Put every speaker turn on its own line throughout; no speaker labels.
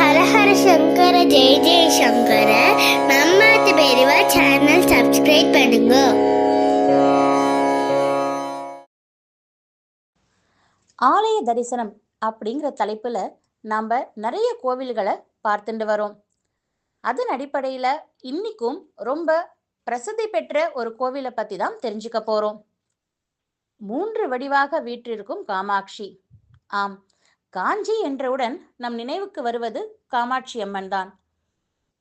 ஹரஹர சங்கர ஜெய ஜெய சங்கர. நம்ம பெரியவா channel subscribe பண்ணுங்க.
ஆலய தரிசனம் அப்படிங்கிற தலைப்பில் நாம் நிறைய கோவில்களை பார்த்துட்டு வரோம். அதன் அடிப்படையில் இன்னைக்கும் ரொம்ப பிரசித்தி பெற்ற ஒரு கோவிலை பற்றி தான் தெரிஞ்சுக்க போகிறோம். 3 வடிவாக வீற்றிருக்கும் காமாட்சி. ஆம், காஞ்சி என்றவுடன் நம் நினைவுக்கு வருவது காமாட்சி அம்மன் தான்.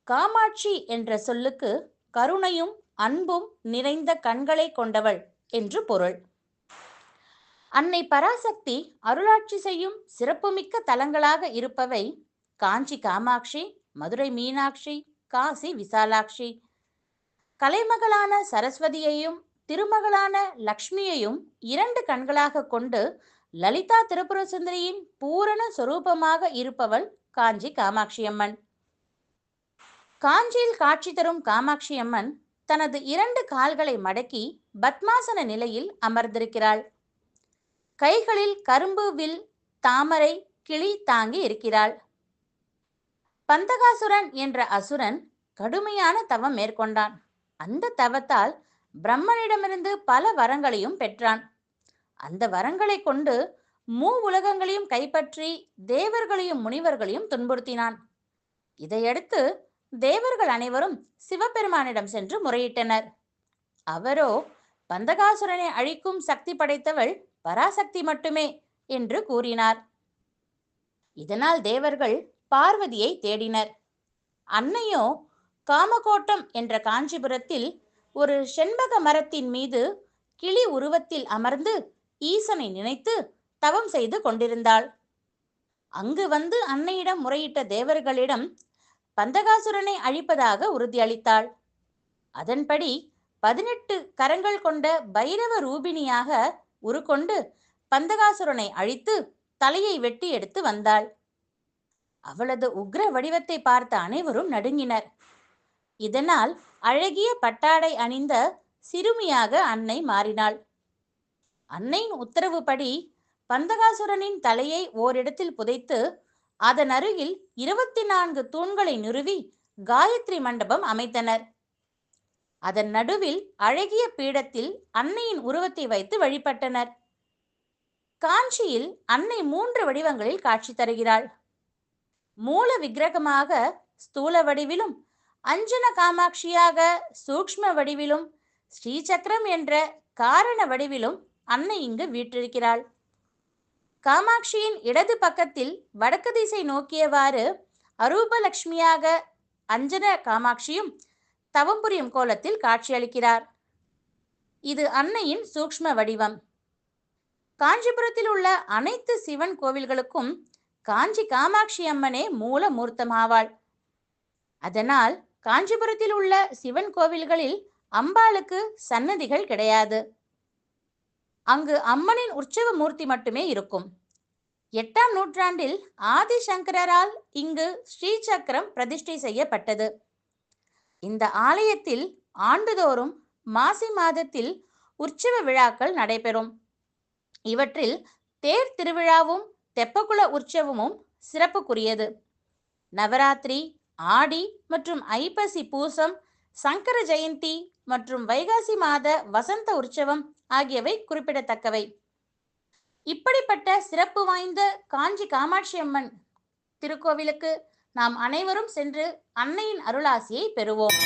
காமாட்சி என்ற சொல்லுக்கு கருணையும் அன்பும் நிறைந்த கண்களை கொண்டவள் என்று பொருள். அன்னை பராசக்தி அருளாட்சி செய்யும் சிறப்புமிக்க தலங்களாக இருப்பவை காஞ்சி காமாட்சி, மதுரை மீனாட்சி, காசி விசாலாட்சி. கலைமகளான சரஸ்வதியையும் திருமகளான லக்ஷ்மியையும் 2 கண்களாக கொண்டு லலிதா திரிபுர சுந்தரியின் பூரண சொரூபமாக இருப்பவள் காஞ்சி காமாட்சி அம்மன். காஞ்சியில் காட்சி தரும் காமாட்சி அம்மன் தனது 2 கால்களை மடக்கி பத்மாசன நிலையில் அமர்ந்திருக்கிறாள். கைகளில் கரும்பு வில், தாமரை, கிளி தாங்கி இருக்கிறாள். பந்தகாசுரன் என்ற அசுரன் கடுமையான தவம் மேற்கொண்டான். அந்த தவத்தால் பிரம்மனிடமிருந்து பல வரங்களையும் பெற்றான். அந்த வரங்களை கொண்டு உலகங்களையும் கைப்பற்றி தேவர்களையும் முனிவர்களையும் துன்புறுத்தினான். இதையடுத்து தேவர்கள் அனைவரும் சிவபெருமானிடம் சென்று முறையிட்டனர். அவரோ பந்தகாசுரனை அழிக்கும் சக்தி படைத்தவள் பராசக்தி மட்டுமே என்று கூறினார். இதனால் தேவர்கள் பார்வதியை தேடினர். அன்னையோ காமகோட்டம் என்ற காஞ்சிபுரத்தில் ஒரு செண்பக மரத்தின் மீது கிளி உருவத்தில் அமர்ந்து ஈசனை நினைத்து தவம் செய்து கொண்டிருந்தாள். அங்கு வந்து அன்னையிடம் முறையிட்ட தேவர்களிடம் பந்தகாசுரனை அழிப்பதாக உறுதியளித்தாள். அதன்படி 18 கரங்கள் கொண்ட பைரவ ரூபிணியாக உருக்கொண்டு பந்தகாசுரனை அழித்து தலையை வெட்டி எடுத்து வந்தாள். அவளது உக்ர வடிவத்தை பார்த்த அனைவரும் நடுங்கினர். இதனால் அழகிய பட்டாடை அணிந்த சிறுமியாக அன்னை மாறினாள். அன்னையின் உத்தரவுப்படி பந்தகாசுரனின் தலையை ஓரிடத்தில் புதைத்து அதன் அருகில் 24 தூண்களை நிறுவி காயத்ரி மண்டபம் அமைத்தனர். அதன் நடுவில் அழகிய பீடத்தில் அன்னையின் உருவத்தை வைத்து வழிபட்டனர். காஞ்சியில் அன்னை 3 வடிவங்களில் காட்சி தருகிறாள். மூல விக்கிரகமாக ஸ்தூல வடிவிலும், அஞ்சன காமாட்சியாக சூக்ஷ்ம வடிவிலும், ஸ்ரீசக்கரம் என்ற காரண வடிவிலும் அன்னை இங்கு வீற்றிருக்கிறாள். காமாட்சியின் இடது பக்கத்தில் வடக்கு திசை நோக்கியவாறு அரூபலட்சுமியாக அஞ்சன காமாட்சியும் தவம் புரியும் கோலத்தில் காட்சியளிக்கிறார். இது அன்னையின் சூக்ஷ்ம வடிவம். காஞ்சிபுரத்தில் உள்ள அனைத்து சிவன் கோவில்களுக்கும் காஞ்சி காமாட்சி அம்மனே மூல மூர்த்தமாவாள். அதனால் காஞ்சிபுரத்தில் உள்ள சிவன் கோவில்களில் அம்பாளுக்கு சன்னதிகள் கிடையாது. அங்கு அம்மனின் உற்சவ மூர்த்தி மட்டுமே இருக்கும். 8ஆம் நூற்றாண்டில் ஆதிசங்கரால் இங்கு ஸ்ரீசக்கரம் பிரதிஷ்டை செய்யப்பட்டது. இந்த ஆலயத்தில் ஆண்டுதோறும் மாசி மாதத்தில் உற்சவ விழாக்கள் நடைபெறும். இவற்றில் தேர் திருவிழாவும் தெப்பக்குள உற்சவமும் சிறப்புக்குரியது. நவராத்திரி, ஆடி மற்றும் ஐப்பசி பூசம், சங்கர ஜெயந்தி மற்றும் வைகாசி மாத வசந்த உற்சவம் ஆகியவை குறிப்பிடத்தக்கவை. இப்படிப்பட்ட சிறப்பு வாய்ந்த காஞ்சி காமாட்சி அம்மன் திருக்கோவிலுக்கு நாம் அனைவரும் சென்று அன்னையின் அருளாசியை பெறுவோம்.